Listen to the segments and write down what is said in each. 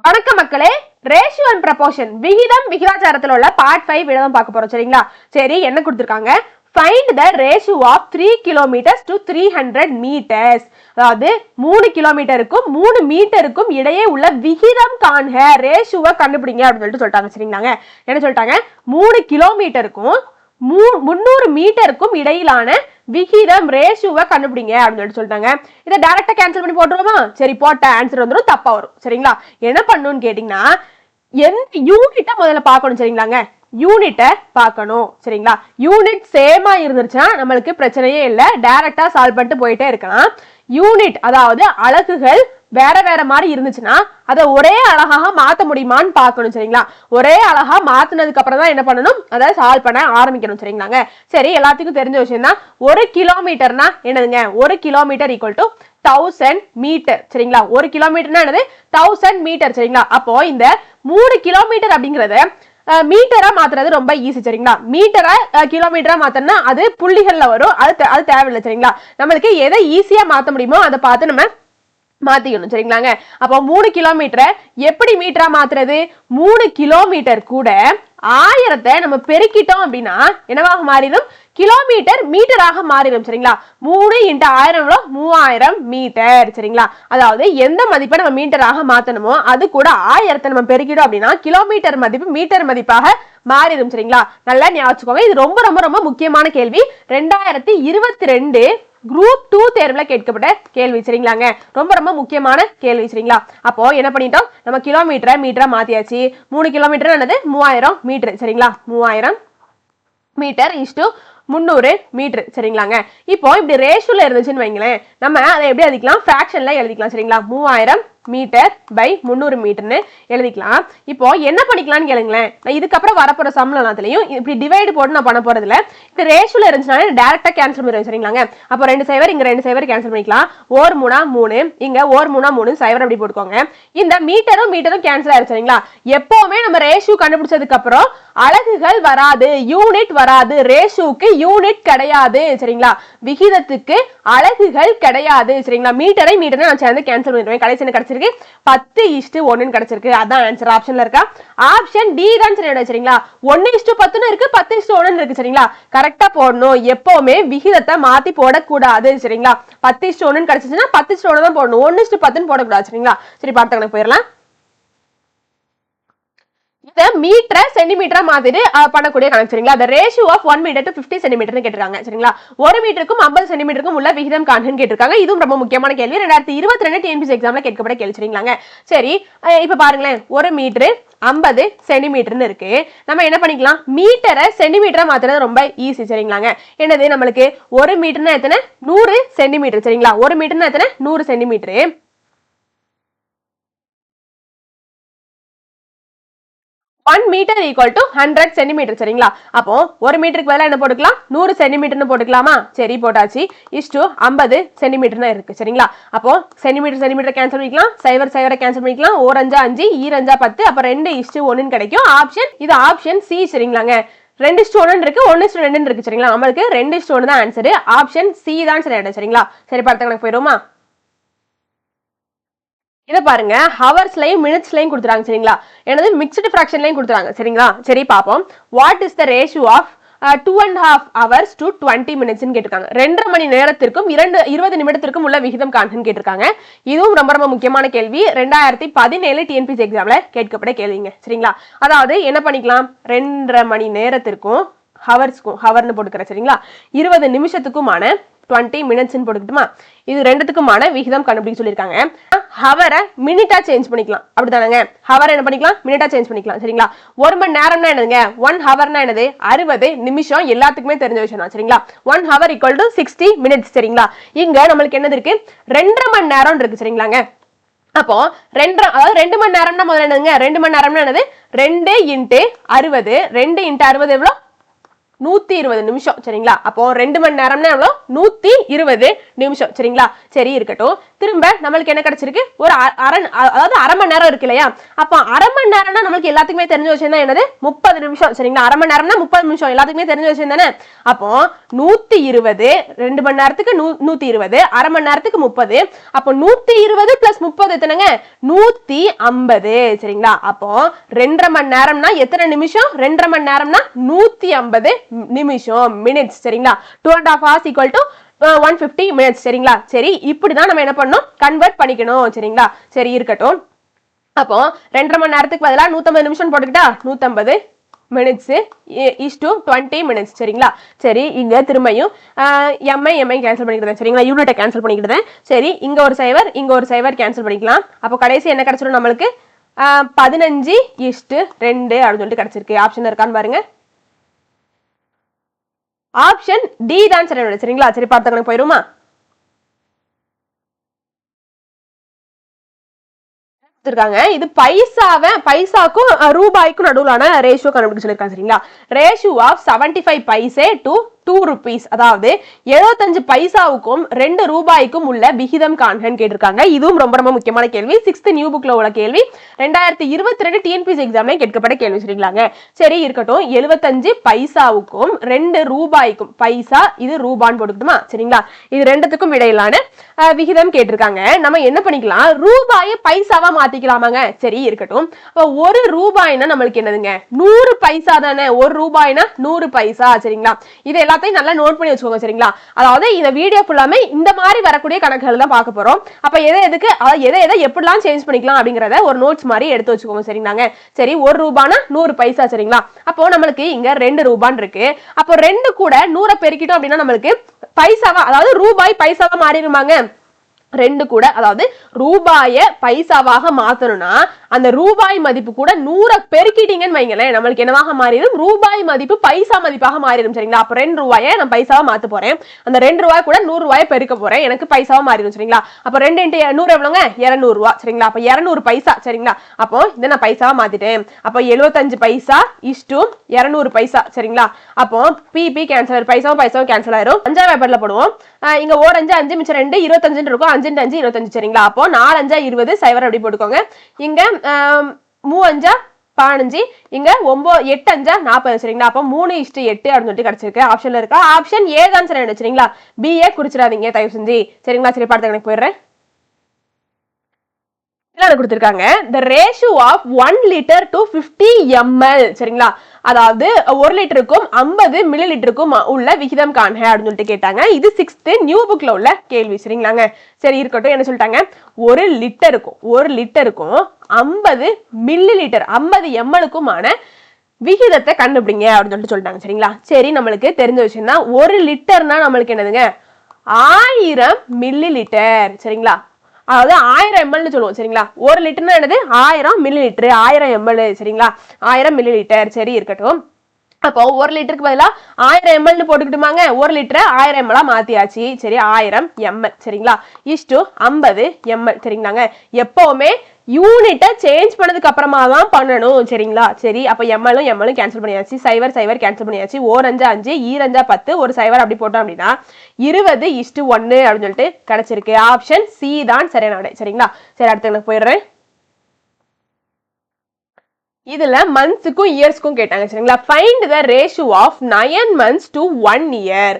வணக்கம் மக்களே, ratio and proportion விகிதம் விகிதாச்சாரத்துல உள்ள பார்ட் 5 விடதான் பார்க்க போறோம். சரிங்களா? சரி, என்ன கொடுத்திருக்காங்க? Find the ratio of 3 kilometers to 300 meters. அதாவது 3 கிலோமீட்டருக்கும் 3 மீட்டருக்கும் இடையே உள்ள விகிதம் காண்க, ரேஷியோவை கண்டுபிடிங்க அப்படின்னு சொல்லிட்டாங்க. சரிங்களாங்க? என்ன சொல்லிட்டாங்க? 3 கிலோமீட்டருக்கும் 300 மீட்டருக்கும் இடையிலான விகிதம் ரேஷியோவை கண்டுபிடிங்க அப்படின்னு சொல்லிட்டாங்க. இதை டைரக்டா கேன்சல் பண்ணி போட்டுருவோமா? சரி, போட்ட ஆன்சர் வந்துடும், தப்பா வரும். சரிங்களா? என்ன பண்ணணும்னு கேட்டீங்கன்னா, எந்த யூனிட்டை முதல்ல பார்க்கணும். சரிங்களாங்க? யூனிட்டை பார்க்கணும். சரிங்களா? யூனிட் சேமா இருந்துச்சுன்னா நம்மளுக்கு பிரச்சனையே இல்லை, டைரக்டா சால்வ் பண்ணிட்டு போயிட்டே இருக்கலாம். யூனிட் அதாவது அலகுகள் வேற வேற மாதிரி இருந்துச்சுன்னா அதை ஒரே அழகாக மாற்ற முடியுமான்னு பார்க்கணும். சரிங்களா? ஒரே அழகா மாத்தினதுக்கு அப்புறம் தான் என்ன பண்ணணும், அதை சால்வ் பண்ண ஆரம்பிக்கணும். சரிங்களாங்க? சரி, எல்லாத்துக்கும் தெரிஞ்ச விஷயம் தான். 1 கிலோமீட்டர்னா என்னதுங்க? 1 கிலோமீட்டர் ஈக்குவல் டு 1000 மீட்டர். சரிங்களா? 1 கிலோமீட்டர்னா என்னது? 1000 மீட்டர். சரிங்களா? அப்போ இந்த 3 கிலோமீட்டர் அப்படிங்கறத மீட்டரா மாத்துறது ரொம்ப ஈஸி. சரிங்களா? மீட்டரா கிலோமீட்டரா மாத்தனா அது புள்ளிகள்ல வரும், அது தேவையில்லை. சரிங்களா? நம்மளுக்கு எதை ஈஸியா மாத்த முடியுமோ அதை பார்த்து நம்ம மாத்திக்கணும். சரிங்களாங்க? அப்போ 3 கிலோமீட்டரை எப்படி மீட்டரா மாத்துறது? 3 கிலோமீட்டர் கூட 1000 நம்ம பெருக்கிட்டோம் அப்படின்னா என்னவாக மாறிடும்? கிலோமீட்டர் மீட்டராக மாறிடும். சரிங்களா? 3 × 1000 3000 மீட்டர். சரிங்களா? அதாவது எந்த மதிப்பை நம்ம மீட்டராக மாத்தணுமோ அது கூட 1000 நம்ம பெருக்கிட்டோம் அப்படின்னா கிலோமீட்டர் மதிப்பு மீட்டர் மதிப்பாக மாறிடும். சரிங்களா? நல்லா ஞாபகம். இது ரொம்ப ரொம்ப ரொம்ப முக்கியமான கேள்வி. 2022 குரூப் 2 தேர்வுல கேட்கப்பட்ட கேள்வி. சரிங்களாங்க? ரொம்ப ரொம்ப முக்கியமான கேள்வி. சரிங்களா? அப்போ என்ன பண்ணிட்டோம், நம்ம கிலோமீட்டரை மீட்டரா மாத்தியாச்சு. 3 கிலோமீட்டர் என்னது? 3000 மீட்டர். சரிங்களா? 3000 மீட்டர் இஸ்டு 300 மீட்டர். சரிங்களாங்க? இப்போ இப்படி ரேஷியோல இருந்துச்சுன்னு வைங்களேன், நம்ம அதை எப்படி எழுதிக்கலாம்? ஃபிராக்ஷன்ல எழுதிக்கலாம். சரிங்களா? 3000 மீட்டர் பை 300 மீட்டர்னு எழுதிக்கலாம். இப்போ என்ன பண்ணிக்கலாம்னு கேளுங்களேன். நான் இதுக்கப்புறம் வரப்போற சம்ல எல்லாத்துலயும் இப்படி டிவைடு போட்டு நான் பண்ண போறதுல இந்த ரேஷியோல இருந்துச்சுன்னா டைரக்டா கேன்சல் பண்ணிடுவேன். சரிங்களாங்க? அப்போ 2 சைவர் இங்க 2 சைவர் கேன்சல் பண்ணிக்கலாம். 1 3 3 இங்க 1 3 3 சைவர் அப்படி போட்டுக்கோங்க. இந்த மீட்டரும் கேன்சல் ஆயிடுச்சு. சரிங்களா? எப்பவுமே நம்ம ரேஷியோ கண்டுபிடிச்சதுக்கு அப்புறம் அலகுகள் வராது, யூனிட் வராது. ரேஷியோக்கு யூனிட் கிடையாது. சரிங்களா? விகிதத்துக்கு அலகுகள் கிடையாது. சரிங்களா? மீட்டரை நான் சேர்ந்து கேன்சல் பண்ணிடுவேன். கடைசி என்ன கிடைச்சிருக்கு? 10:1 கிடைச்சிருக்கு. அதான் ஆன்சர். ஆப்ஷன்ல இருக்கா? ஆப்ஷன் டி தான் சரியா? சரிங்களா? 1:10 இருக்கு, 10:1 இருக்கு. சரிங்களா? கரெக்டா போடணும். எப்பவுமே விகிதத்தை மாத்தி போடக்கூடாது. சரிங்களா? 10:1 கிடைச்சிச்சுன்னா 10:1 தான் போடணும், 1:10 போடக்கூடாது. சரிங்களா? சரி, பார்த்து கணக்கு போயிடலாம். இத மீட்டரை சென்டிமீட்டரா மாத்திட்டு பண்ணக்கூடிய கணக்கு. சரிங்களா? the ratio of 1 meter to 50 சென்டிமீட்டர்னு கேட்டிருக்காங்க. சரிங்களா? 1 மீட்டருக்கும் 50 சென்டிமீட்டருக்கும் உள்ள விகிதம் காண்கன்னு கேட்டிருக்காங்க. இதுவும் ரொம்ப முக்கியமான கேள்வி. 2022 TNPSC எக்ஸாம்ல கேட்கப்பட்ட கேள்வி. சரிங்களாங்க? சரி, இப்ப பாருங்களேன், 1 மீட்டர் 50 சென்டிமீட்டர்னு இருக்கு. நம்ம என்ன பண்ணிக்கலாம்? மீட்டரை சென்டிமீட்டரா மாத்துறது ரொம்ப ஈஸி. சரிங்களாங்க? என்னது நம்மளுக்கு 1 மீட்டர்னா எத்தனை? 100 சென்டிமீட்டர். சரிங்களா? 1 மீட்டர்னா எத்தனை? 100 centimetre. 1 metre equal to 100 centimetre. சரிங்களா? அப்போ 1 மீட்டருக்கு பதிலா என்ன போட்டுக்கலாம்? 100 சென்டிமீட்டர்னு போட்டுக்கலாமா? சரி, போட்டாச்சு. இஸ்டு 50 சென்டிமீட்டர்னு இருக்கு. சரிங்களா? அப்போ சென்டிமீட்டர் கேன்சல் பண்ணிக்கலாம். சைவரை கேன்சல் பண்ணிக்கலாம். 1 5 5 2 5 10 அப்ப 2:1 கிடைக்கும். ஆப்ஷன் இது ஆப்ஷன் சி. சரிங்களாங்க? 2:1 இருக்கு, 1:2 இருக்கு. சரிங்களா? நம்மளுக்கு 2:1 தான் ஆன்சர். ஆப்ஷன் சி தான் சரியா? சரிங்களா? சரி, பார்த்து கணக்கு போயிடுமா? இதை பாருங்க, ஹவர்ஸ்லயும் மினிட்ஸ்லயும் கொடுத்துறாங்க. சரிங்களா? எனது மிக்ஸ்டு ஃபிராக்ஷன்லயும் கொடுத்துறாங்க. சரிங்களா? சரி, பாப்போம். What is the ratio of 2.5 hours to 20 minutes கேட்டிருக்காங்க. 2.5 மணி நேரத்திற்கும் 20 நிமிடத்திற்கும் உள்ள விகிதம் காண்கன்னு கேட்டிருக்காங்க. இதுவும் ரொம்ப ரொம்ப முக்கியமான கேள்வி. 2017 TNPSC எக்ஸாம்ல கேட்கப்பட்ட கேள்விங்க. சரிங்களா? அதாவது என்ன பண்ணிக்கலாம்? 2.5 மணி நேரத்திற்கும் ஹவர்னு போட்டுக்கிறேன். சரிங்களா? 20 நிமிஷத்துக்குமான 20 minutes போட்டுக்கிட்டுமா? இது ரெண்டுத்துக்குமான விகிதம் கண்டுபிடிக்க சொல்லியிருக்காங்க. ஹவரை மினிட்டா சேஞ்ச் பண்ணிக்கலாம். அப்படிதானங்க? ஹவர் என்ன பண்ணிக்கலாம்? மினிட்டா சேஞ்ச் பண்ணிக்கலாம். சரிங்களா? 1 மணி நேரம்னா என்னதுங்க? 1 ஹவர்னா என்னது? 60 நிமிஷம். எல்லாத்துக்குமே தெரிஞ்ச விஷயம் தான். சரிங்களா? 1 hour equal to 60 minutes. சரிங்களா? இங்க நம்மளுக்கு என்னது இருக்கு? 2.5 மணி நேரம் இருக்கு. சரிங்களாங்க? அப்போ 2 மணி நேரம்னா முதல்ல என்னதுங்க? 2 மணி நேரம்னா என்னது? 2 × 60. 2 × 60 எவ்வளோ? 120 நிமிஷம் சரிங்களா. அப்போ 2 மணி நேரம்னா எவ்வளோ 120 நிமிஷம் சரிங்களா. சரி இருக்கட்டும். திரும்ப நம்மளுக்கு என்ன கிடைச்சிருக்கு ஒரு அதாவது அரை மணி நேரம் இருக்கு இல்லையா. அப்போ அரை மணி நேரம்னா நம்மளுக்கு எல்லாத்துக்குமே தெரிஞ்ச விஷயம் தான் என்னது 30 நிமிஷம் சரிங்களா. அரை மணி நேரம்னா 30 நிமிஷம் எல்லாத்துக்குமே தெரிஞ்ச விஷயம் தானே. அப்போ 120 2 மணி நேரத்துக்கு 120 அரை மணி நேரத்துக்கு 30. அப்போ 120 பிளஸ் 30 எத்தனைங்க 150 சரிங்களா. அப்போ 2.5 மணி நேரம்னா எத்தனை நிமிஷம் 2.5 மணி நேரம்னா 150 நிமிஷம் மினிட்ஸ் சரிங்களா. 2.5 hours equal to 150 minutes சரிங்களா. சரி இப்படிதான் நம்ம என்ன பண்ணணும் கன்வெர்ட் பண்ணிக்கணும் சரிங்களா. சரி இருக்கட்டும். அப்போ 2.5 மணி நேரத்துக்கு பதிலா 150 நிமிஷம் போட்டுக்கிட்டா 150 மினிட்ஸ் இஸ் டு 20 மினிட்ஸ் சரிங்களா. சரி இங்க திரும்பியும் எம்ஐ கேன்சல் பண்ணிக்கிறேன் சரிங்களா. யூனிட்டை கேன்சல் பண்ணிக்கிட்டேன். சரி இங்க ஒரு சைவர் இங்க ஒரு சைவர் கேன்சல் பண்ணிக்கலாம். அப்போ கடைசி என்ன கிடைச்சிடும் நம்மளுக்கு 15:2 அப்படின்னு சொல்லிட்டு கிடைச்சிருக்கு. ஆப்ஷன் இருக்கான்னு பாருங்க. ஆப்ஷன் டி தான் சரிங்களா. சரி பார்த்து போயிருமா. இது பைசாக்கும் ரூபாய்க்கும் நடுவுலான ரேஷியோ கண்டுபிடிச்சு சொல்லிருக்காங்க சரிங்களா. Ratio of 75 paise to 2 rupees அதாவது 75 பைசாவுக்கும் 2 ரூபாய்க்கும் உள்ள விகிதம் காண்கன்னு கேட்டிருக்காங்க. இதுவும் ரொம்ப ரொம்ப முக்கியமான கேள்வி. 6th நியூ புக்ல உள்ள கேள்வி. 2022 டிஎன்பிஎஸ்சி எக்ஸாம்ல கேட்கப்பட்ட கேள்வி சரிங்களாங்க. சரி இருக்கட்டும். 75 பைசாவுக்கும் 2 ரூபாய்க்கும் பைசா இது ரூபான்னு போட்டுக்கிட்டுமா சரிங்களா. இது ரெண்டுத்துக்கும் இடையிலான விகிதம் கேட்டிருக்காங்க. நம்ம என்ன பண்ணிக்கலாம் ரூபாயை பைசாவா மாத்திக்கலாமாங்க. சரி இருக்கட்டும். ஒரு ரூபாய்னா நம்மளுக்கு என்னதுங்க 100 பைசா தானே. ஒரு ரூபாய்னா 100 பைசா சரிங்களா. இது எல்லாத்தையும் நல்லா நோட் பண்ணி வச்சுக்கோங்க சரிங்களா. அதாவது இந்த வீடியோ ஃபுல்லாமே இந்த மாதிரி வரக்கூடிய கணக்குகள் தான் பார்க்க போறோம். அப்ப எதை எப்படிலாம் சேஞ்ச் பண்ணிக்கலாம் அப்படிங்கறத ஒரு நோட்ஸ் மாதிரி எடுத்து வச்சுக்கோங்க சரிங்களாங்க. சரி ஒரு ரூபானா 100 பைசா சரிங்களா. அப்போ நம்மளுக்கு இங்க 2 ரூபான்னு இருக்கு. அப்போ 2 கூட 100 பெருக்கிட்டோம் அப்படின்னா நம்மளுக்கு பைசாவா அதாவது ரூபாய் பைசாவா மாறிடுமாங்க. 2 கூட அதாவது ரூபாய பைசாவாக மாத்தணும்னா அந்த ரூபாய் மதிப்பு கூட 100 பெருக்கிட்டீங்கன்னு வைங்களேன் நம்மளுக்கு என்னவாக மாறிடும் ரூபாய் மதிப்பு பைசா மதிப்பாக மாறிடும் சரிங்களா. அப்ப 2 ரூபாயை நான் பைசாவா மாத்த போறேன். அந்த 2 ரூபாய் கூட 100 ரூபாயை பெருக்க போறேன். எனக்கு பைசாவா மாறிடும் சரிங்களா. அப்ப 2 × 100 எவ்வளவுங்க 200 ரூபாய் சரிங்களா. அப்ப 200 பைசா சரிங்களா. அப்போ இதை நான் பைசாவா மாத்திட்டேன். அப்போ 75 பைசா இஸ் டு 200 பைசா சரிங்களா. அப்போ பிபி கேன்சல் பைசாவும் கேன்சல் ஆயிரும். 5 பேப்பர்ல போடுவோம். இங்க 4 5 5 மிச்சம் 2 25 இருக்கும். 5 × 5 25 சரிங்களா. அப்போ 4 5 20 சைவர் அப்படி போட்டுக்கோங்க. இங்க 3 5 15 இங்க 8 5 40 சரிங்களா. அப்போ 3:8 அப்படின்னு சொல்லிட்டு கிடைச்சிருக்கு. ஆப்ஷன்ல இருக்கா ஆப்ஷன் ஏ தான் சரிங்களா. பி ஏ குறிச்சிடாதீங்க தயவு செஞ்சு சரிங்களா. சரி பார்த்து எனக்கு போயிடுறேன். கொடுத்திருக்காங்க the ratio of 1 liter to 50 ml சரிங்களா. அதாவது 1 லிட்டருக்கும் 50 மில்லி லிட்டருக்கும் உள்ள விகிதம் காண்க அப்படின்னு சொல்லிட்டு கேட்டாங்க. இது 6th நியூ புக்ல உள்ள கேள்வி சரிங்களாங்க. சரி இருக்கட்டும். என்ன சொல்லிட்டாங்க 1 லிட்டருக்கும் 50 மில்லி லிட்டர் 50 ml-க்குமான விகிதத்தை கண்டுபிடிங்க அப்படின்னு சொல்லிட்டாங்க சரிங்களா. சரி நம்மளுக்கு தெரிஞ்ச விஷயம் தான் 1 லிட்டர்னா நம்மளுக்கு என்னதுங்க 1000 மில்லி லிட்டர் சரிங்களா. அதாவது 1000 ml சொல்லுவோம் சரிங்களா. 1 லிட்டர்னா என்னது 1000 மில்லி லிட்டர் 1000 ml சரிங்களா. 1000 மில்லி லிட்டர் சரி இருக்கட்டும். அப்போ 1 லிட்டருக்கு பதிலா 1000 ml போட்டுக்கிட்டுமாங்க. 1 லிட்டரை 1000 ml மாத்தியாச்சு. சரி 1000 ml சரிங்களா இஸ் டு 50 ml சரிங்களாங்க. எப்பவுமே யூனிட்டை சேஞ்ச் பண்ணதுக்கு அப்புறமா தான் பண்ணணும் சரிங்களா. சரி அப்ப எம்எல்லும் கேன்சல் பண்ணியாச்சு. சைவர் கேன்சல் பண்ணியாச்சு. 1 5 5 2 5 10 ஒரு சைவர் அப்படி போட்டோம் அப்படின்னா 20:1 அப்படின்னு சொல்லிட்டு கிடைச்சிருக்கு. ஆப்ஷன் சி தான் சரியான விடை சரிங்களா. சரி அடுத்து எனக்கு போயிடுறேன். இதுல மந்த்ஸுக்கும் இயர்ஸ்க்கும் கேட்டாங்க சரிங்களா. Find the ratio of 9 months to 1 year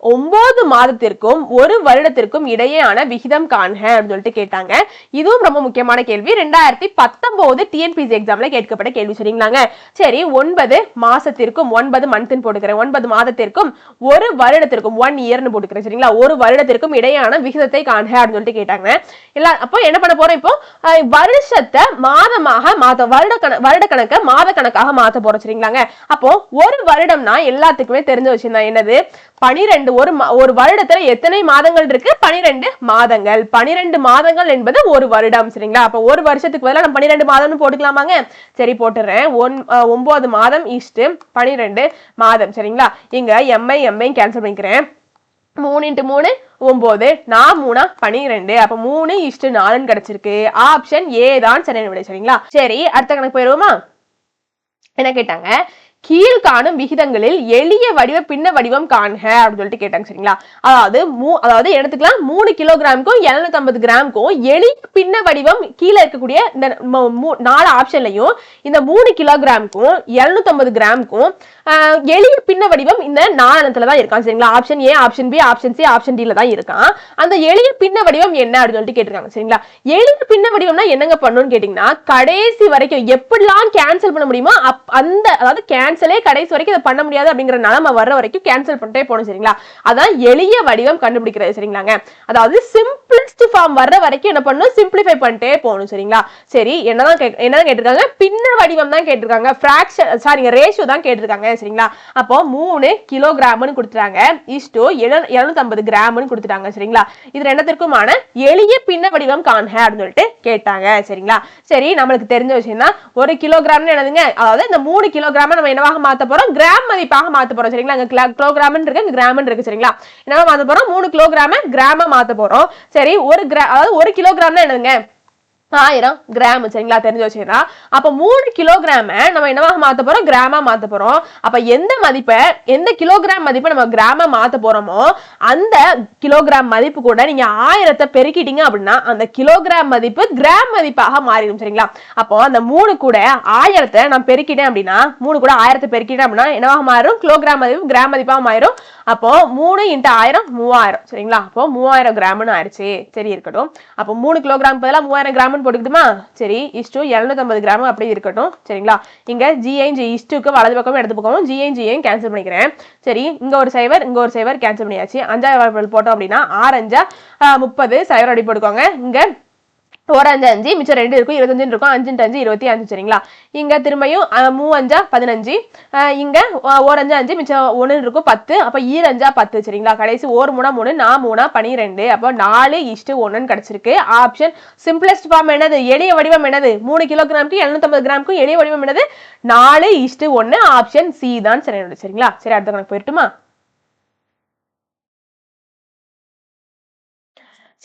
9 மாதத்திற்கும் 1 வருடத்திற்கும் இடையேயான விகிதம் காண்க அப்படின்னு சொல்லிட்டு கேட்டாங்க. இதுவும் ரொம்ப முக்கியமான கேள்வி. 2019 டிஎன்பிஎஸ்சி எக்ஸாம்ல கேட்கப்பட்ட கேள்வி சரிங்களாங்க. சரி 9 மாசத்திற்கும் 9 மந்த்னு போட்டுக்கிறேன். 9 மாதத்திற்கும் 1 வருடத்திற்கும் 1 இயர்னு போட்டுக்கிறேன் சரிங்களா. 1 வருடத்திற்கும் இடையான விகிதத்தை காண்க அப்படின்னு சொல்லிட்டு கேட்டாங்க. அப்போ என்ன பண்ண போறோம் இப்போ வருஷத்தை மாதமாக மாத்த வருட கணக்கை மாத கணக்காக மாத்த போறோம் சரிங்களாங்க. அப்போ ஒரு வருடம்னா எல்லாத்துக்குமே தெரிஞ்ச விஷயம் தான் என்னது 12 ஒரு வருடத்துல எத்தனை மாதங்கள் இருக்கு 12 மாதங்கள் 12 மாதங்கள் என்பது ஒரு வருடம் சரிங்களா. அப்ப ஒரு வருஷத்துக்கு பதிலா நம்ம 12 மாதம்னு போட்டுக்கலாமாங்க. சரி போட்டுறேன். 9 மாதம் இஸ்ட் 12 மாதம் சரிங்களா. இங்க எம்ஐ கேன்சல் பண்ணிக்கிறேன். 3 × 3 9 4 3 12 அப்ப 3:4 கிடைச்சிருக்கு. ஆப்ஷன் ஏ தான் சரியான விடை சரிங்களா. சரி அடுத்த கணக்கு போயிருவோமா. என்ன கேட்டாங்க கீழ்காணும் விகிதங்களில் எளிய வடிவ பின்ன வடிவம் காண்க அப்படின்னு சொல்லிட்டு கேட்டாங்க சரிங்களா. அதாவது எடுத்துக்கலாம் 3 கிலோகிராமுக்கும் 750 கிராமுக்கும் எளிய பின்ன வடிவம் கீழே இருக்கக்கூடிய இந்த 4 ஆப்ஷன்லையும் இந்த 3 கிலோகிராமுக்கும் 750 கிராமுக்கும் எளிய பின்ன வடிவம் இந்த 4 தான் இருக்கான் சரிங்களா. Option A, option B, option C, option D தான் இருக்கான். அந்த எளிய பின்ன வடிவம் என்ன அப்படின்னு சொல்லிட்டு கேட்டிருக்காங்க சரிங்களா. எளிய பின்ன வடிவம்னா என்னங்க பண்ணணும்னு கேட்டீங்கன்னா, கடைசி வரைக்கும் எப்படிலாம் கேன்சல் பண்ண முடியுமோ அதாவது கேன்சலே கடைசி வரைக்கும் இதை பண்ண முடியாது அப்படிங்கிற நிலைமை வர்ற வரைக்கும் கேன்சல் பண்ணிட்டே போகணும் சரிங்களா. அதான் எளிய வடிவம் கண்டுபிடிக்கிறது சரிங்களாங்க. அதாவது சிம்பிளஸ்ட் ஃபார்ம் வர்ற வரைக்கும் என்ன பண்ணணும், சிம்பிளிஃபை பண்ணிட்டே போகணும் சரிங்களா. சரி, என்னதான் கேட்டிருக்காங்க, பின்ன வடிவம் தான் கேட்டிருக்காங்க, ஃபிராக்ஷன் ரேஷியோ தான் கேட்டிருக்காங்க சரிங்களா. அப்போ 3 கிலோகிராம்னு கொடுத்துட்டாங்க இஸ்டு 750 கிராம்னு கொடுத்துட்டாங்க சரிங்களா. இது ரெண்டுத்திற்குமான எளிய பின்ன வடிவம் காண்க அப்படின்னு சொல்லிட்டு கேட்டாங்க சரிங்களா. சரி, நம்மளுக்கு தெரிஞ்ச விஷயம் தான் 1 கிலோகிராம்னு என்னதுங்க, அதாவது இந்த 3 கிலோகிராம் நம்ம என்னவாக மாத்த போறோம், கிராம் மதிப்பாக மாத்த போறோம் சரிங்களா. கிலோகிராம் இருக்கு, கிராம் இருக்கு சரிங்களா. என்னவா மாத்த போறோம், 3 கிலோகிராம கிராம மாத்த போறோம். சரி, அதாவது 1 கிலோகிராம்னா என்னதுங்க, 1000 கிராம் சரிங்களா. தெரிஞ்சு வச்சுக்கிறா. அப்ப 3 கிலோகிராம நம்ம என்னவாக மாத்த போறோம், கிராமா மாத்த போறோம். அப்ப எந்த கிலோகிராம் மதிப்பை நம்ம கிராம மாத்த போறோமோ அந்த கிலோகிராம் மதிப்பு கூட நீங்க 1000 பெருக்கிட்டீங்க அப்படின்னா அந்த கிலோகிராம் மதிப்பு கிராம் மதிப்பாக மாறிடும் சரிங்களா. அப்போ அந்த 3 கூட 1000 நான் பெருக்கிட்டேன் அப்படின்னா, 3 கூட 1000 பெருக்கிட்டேன் அப்படின்னா என்னவாக மாறும், கிலோகிராம் மதிப்பு கிராம் மதிப்பாக மாறிடும். அப்போ 3 × 1000 3000 சரிங்களா. அப்போ 3000 கிராம்னு ஆயிடுச்சு. சரி, இருக்கட்டும். அப்போ 3 கிலோகிராம் பதிலா 3000 கிராம் போட்டுக்கிட்டுமா. சரி, இஸ்டு 750 கிராம் அப்படியே இருக்கட்டும் சரிங்களா. இங்க ஜி இஸ்டுக்கு வலது பக்கமும் இடது பக்கமும் ஜியும் கேன்சல் பண்ணிக்கிறேன். சரி, இங்க ஒரு சைவர் இங்க ஒரு சைவர் கேன்சல் பண்ணியாச்சு. 5 போட்டோம் அப்படின்னா 6 × 5 30 சைவர் அடி போட்டுக்கோங்க. இங்க 1 5 5 மிச்சம் 2 இருக்கும், 25 இருக்கும், 5 × 5 25 சரிங்களா. இங்க திரும்பியும் 3 5 15, இங்க 1 5 5 மிச்சம் 1 இருக்கும் 10, அப்ப 2 5 10 சரிங்களா. கடைசி 1 3 3 4 3 12, அப்போ 4:1 கிடைச்சிருக்கு. ஆப்ஷன் சிம்பிளஸ்ட் ஃபார்ம் என்னது, எளிய வடிவம் என்னது, 3 கிலோகிராமுக்கு 750 கிராமுக்கும் எளிய வடிவம் என்னது, 4:1. ஆப்ஷன் சி தான் சரிங்களா. சரி, அடுத்த கணக்கு போயிட்டுமா.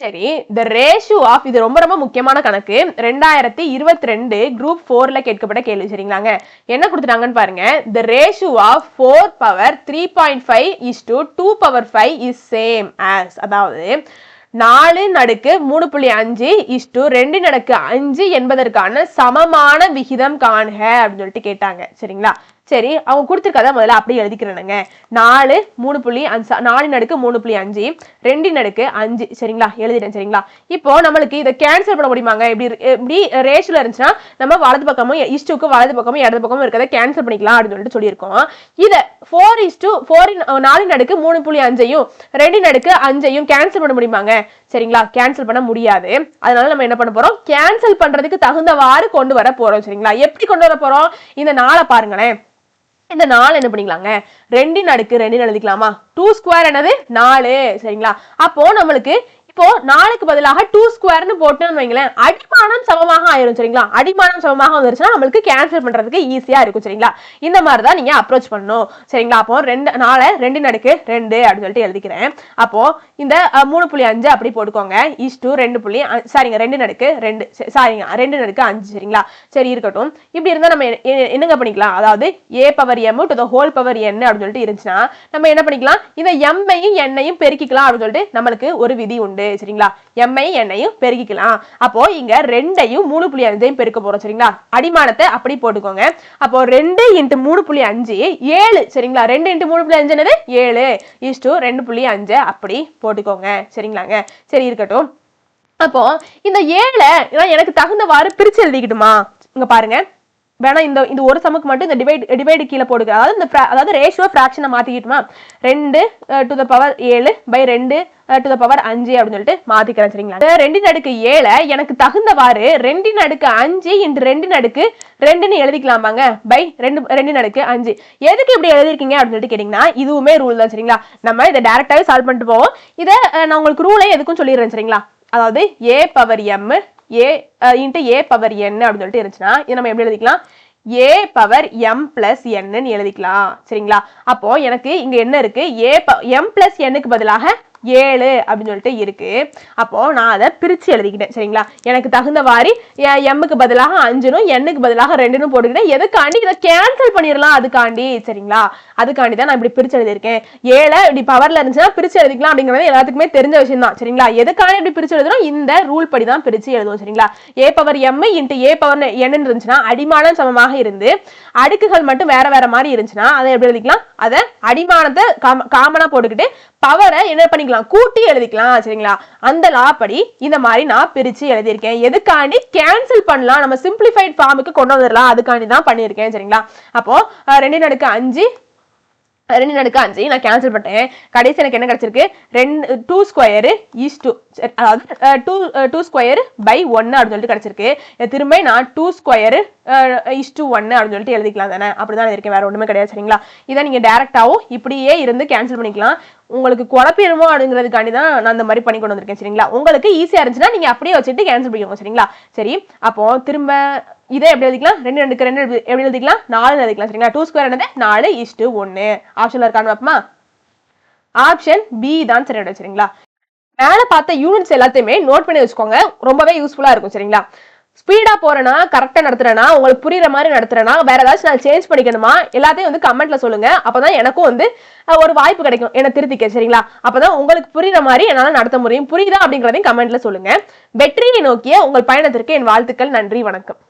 சரி, the ratio of, இது ரொம்ப ரொம்ப முக்கியமான கணக்கு, 2022 குரூப் 4ல கேட்கப்பட்ட கேள்வி சரிங்களாங்க. என்ன கொடுத்துட்டாங்கன்னு பாருங்க. the ratio of 4 power 3.5 is to 2 power 5 is same as, அதாவது 4/3.5 is to 2/5 என்பதற்கான சமமான விகிதம் காண்க அப்படின்னு சொல்லிட்டு கேட்டாங்க சரிங்களா. சரி, அவங்க கொடுத்துருக்கத முதல்ல அப்படியே எழுதிக்கிறேனுங்க. 4/3.5 2/5 சரிங்களா, எழுதிட்டேன் சரிங்களா. இப்போ நம்மளுக்கு இதை கேன்சல் பண்ண முடியுமாங்க, எப்படி ரேஷியோல இருந்துச்சுன்னா நம்ம வலது பக்கமும் இஸ்டுக்கு வலது பக்கமும் இடது பக்கமும் இருக்கிறத கேன்சல் பண்ணிக்கலாம் அப்படின்னு சொல்லிட்டு சொல்லியிருக்கோம். இதை 4/3.5 2/5 கேன்சல் பண்ண முடியுமாங்க, சரிங்களா. கேன்சல் பண்ண முடியாது. அதனால நம்ம என்ன பண்ண போறோம், கேன்சல் பண்றதுக்கு தகுந்தவாறு கொண்டு வர போறோம் சரிங்களா. எப்படி கொண்டு வர போறோம், இந்த 4 பாருங்களேன். இந்த 4 என்ன பண்ணிக்கலாங்க, 2/2 எழுதிக்கலாமா. 2 ஸ்கொயர் என்னது 4 சரிங்களா. அப்போ நம்மளுக்கு இப்போ 4க்கு பதிலாக 2 ஸ்கொயர்னு போட்டோம்னு வைங்களேன், அடிமானம் சமமாக ஆயிரும் சரிங்களா. அடிமானம் சமமாக வந்துருச்சுன்னா நம்மளுக்கு கேன்சல் பண்றதுக்கு ஈஸியா இருக்கும் சரிங்களா. இந்த மாதிரி தான் நீங்க அப்ரோச் பண்ணணும் சரிங்களா. அப்போ 4 2/2 அப்படின்னு சொல்லிட்டு எழுதிக்கிறேன். அப்போ இந்த 3.5 அப்படி போட்டுக்கோங்க. இஸ்டு 2.5 சரிங்களா. சரி, இருக்கட்டும். இப்படி இருந்தா நம்ம என்னங்க பண்ணிக்கலாம், அதாவது a⁻m to the whole power n அப்படின்னு சொல்லிட்டு இருந்துச்சுன்னா நம்ம என்ன பண்ணிக்கலாம், இந்த m-ஐயும் n-ஐயும் பெருக்கிக்கலாம் அப்படின்னு சொல்லிட்டு நம்மளுக்கு ஒரு விதி உண்டு சரிங்களா. m-ஐயும் n-ஐயும் பெருக்கிக்கலாம். அப்போ இங்க 2-ஐயும் 3.5 பெருக்க போறோம் சரிங்களா. அடிமானத்தை அப்படி போட்டுக்கோங்க. அப்போ 2 × 3.5 7 சரிங்களா. 2 × 3.5 என்னது 7 இஸ்டு 2.5 அப்படி போட்டுக்கோங்க சரிங்களாங்க. சரி, இருக்கட்டும். அப்போ இந்த 7 எனக்கு தகுந்தவாறு பிரிச்சு எழுதிக்கிட்டுமா. இங்க பாருங்க, வேணா இந்த ஒரு சமுக்கு மட்டும் இந்த டிவைடு கீழே போடுங்க. அதாவது ratio ஃபிராக்ஷனை மாத்திக்கிட்டுமா. 2 to the power 7 by 2 to the power 5 அப்படின்னு சொல்லிட்டு மாத்திக்கிறேன் சரிங்களா. 2/7 எனக்கு தகுந்தவாறு 2/5 × 2/2 எழுதிக்கலாமாங்க. பை 2/5 எதுக்கு இப்படி எழுதிருக்கீங்க அப்படின்னு சொல்லிட்டு கேட்டீங்கன்னா, இதுவுமே ரூல் தான் சரிங்களா. நம்ம இதை டைரக்டாவே சால்வ் பண்ணிட்டு போவோம். இதை நான் உங்களுக்கு ரூலே எதுக்கும் சொல்லிடுறேன் சரிங்களா. அதாவது a⁻m a × a⁻n அப்படின்னு சொல்லிட்டு இருந்துச்சுன்னா இதை நம்ம எப்படி எழுதிக்கலாம், a⁻m + n எழுதிக்கலாம் சரிங்களா. அப்போ எனக்கு இங்க என்ன இருக்கு, m + n க்கு பதிலாக 7 அப்படின்னு சொல்லிட்டு இருக்கு. அப்போ நான் அதை பிரிச்சு எழுதிக்கிட்டேன். சரிங்களா? எனக்கு தகுந்த மாதிரி எம்முக்கு பதிலாக 5னும் எண்ணுக்கு பதிலாக 2னும் போட்டுக்கிட்டேன். எதுக்காண்டி இதை கேன்சல் பண்ணிடலாம் அதுக்காண்டி. சரிங்களா? அதுக்காண்டி தான் நான் இப்படி பிரிச்சு எழுதியிருக்கேன். 7 இப்படி பவர்ல இருந்துச்சுன்னா பிரிச்சு எழுதிக்கலாம் அப்படிங்கிறது எல்லாத்துக்குமே தெரிஞ்ச விஷயம் தான். சரிங்களா? எதுக்காண்டி இப்படி பிரிச்சு எழுதுறோம்? இந்த ரூல் படி தான் பிரிச்சு எழுதுவோம். சரிங்களா? a power m into a power n இருந்துச்சுன்னா அடிமானம் சமமாக இருந்து அடுக்குகள் மட்டும் வேற வேற மாதிரி இருந்துச்சுன்னா அதை எப்படி எழுதிக்கலாம்? அதை அடிமானத்தை காமனா போட்டுக்கிட்டு பவரை என்ன பண்ணிக்கலாம்? கூட்டி எழுதிக்கலாம். சரிங்களா? அந்த லா படி இந்த மாதிரி நான் பிரிச்சு எழுதியிருக்கேன். எதுக்காண்டி? கேன்சல் பண்ணலாம், நம்ம சிம்பிளிஃபைட் ஃபார்முக்கு கொண்டு வந்துடலாம், அதுக்காண்டி தான் பண்ணியிருக்கேன். சரிங்களா? அப்போ 2 அடுக்கு 5 நான் கேன்சல் பண்ணிட்டேன். கடைசி எனக்கு என்ன கிடைச்சிருக்கு? 2 ஸ்கொயர் இஸ் 2, அதாவது 2 ஸ்கொயர் பை 1 அப்படின்னு சொல்லிட்டு கிடைச்சிருக்கு. திரும்ப நான் 2 ஸ்கொயர் இஸ் 1 அப்படின்னு சொல்லிட்டு எழுதிக்கலாம் தானே? அப்படிதான் இருக்கேன், வேற ஒண்ணுமே கிடையாது. சரிங்களா? இதை நீங்க டைரக்டாவும் இப்படியே இருந்து கேன்சல் பண்ணிக்கலாம். உங்களுக்கு குழப்பிடுமோ அப்படிங்கிறதுக்காண்டி தான் நான் அந்த மாதிரி பண்ணி கொண்டு வந்திருக்கேன். சரிங்களா? உங்களுக்கு ஈஸியா இருந்துச்சுன்னா நீங்க அப்படியே வச்சுட்டு கேன்சல் பண்ணிக்கோங்க. சரிங்களா? சரி, அப்போ திரும்ப இதை எப்படி எழுதிக்கலாம்? 2 எப்படி எழுதிக்கலாம்? 4 எழுதிக்கலாம். சரிங்களா? 2 ஸ்கொயர் என்னது? 4:1. ஆப்ஷன்ல இருக்கான்னு பார்ப்போமா? ஆப்ஷன் பி தான் சரியோட. சரிங்களா? மேல பார்த்த யூனிட்ஸ் எல்லாத்தையுமே நோட் பண்ணி வச்சுக்கோங்க, ரொம்பவே யூஸ்ஃபுல்லா இருக்கும். சரிங்களா? ஸ்பீடா போறேன்னா, கரெக்டா நடத்துறேன்னா, உங்களுக்கு புரியுற மாதிரி நடத்துறேன்னா, வேற ஏதாச்சும் நான் சேஞ்ச் பண்ணிக்கணுமா, எல்லாத்தையும் வந்து கமெண்ட்ல சொல்லுங்க. அப்பதான் எனக்கும் வந்து ஒரு வாய்ப்பு கிடைக்கும் என்ன திருத்திக்க. சரிங்களா? அப்பதான் உங்களுக்கு புரியுற மாதிரி என்னால நடத்த முடியும். புரியுதா அப்படிங்கறதையும் கமெண்ட்ல சொல்லுங்க. வெற்றியை நோக்கிய உங்கள் பயணத்திற்கு என் வாழ்த்துக்கள். நன்றி, வணக்கம்.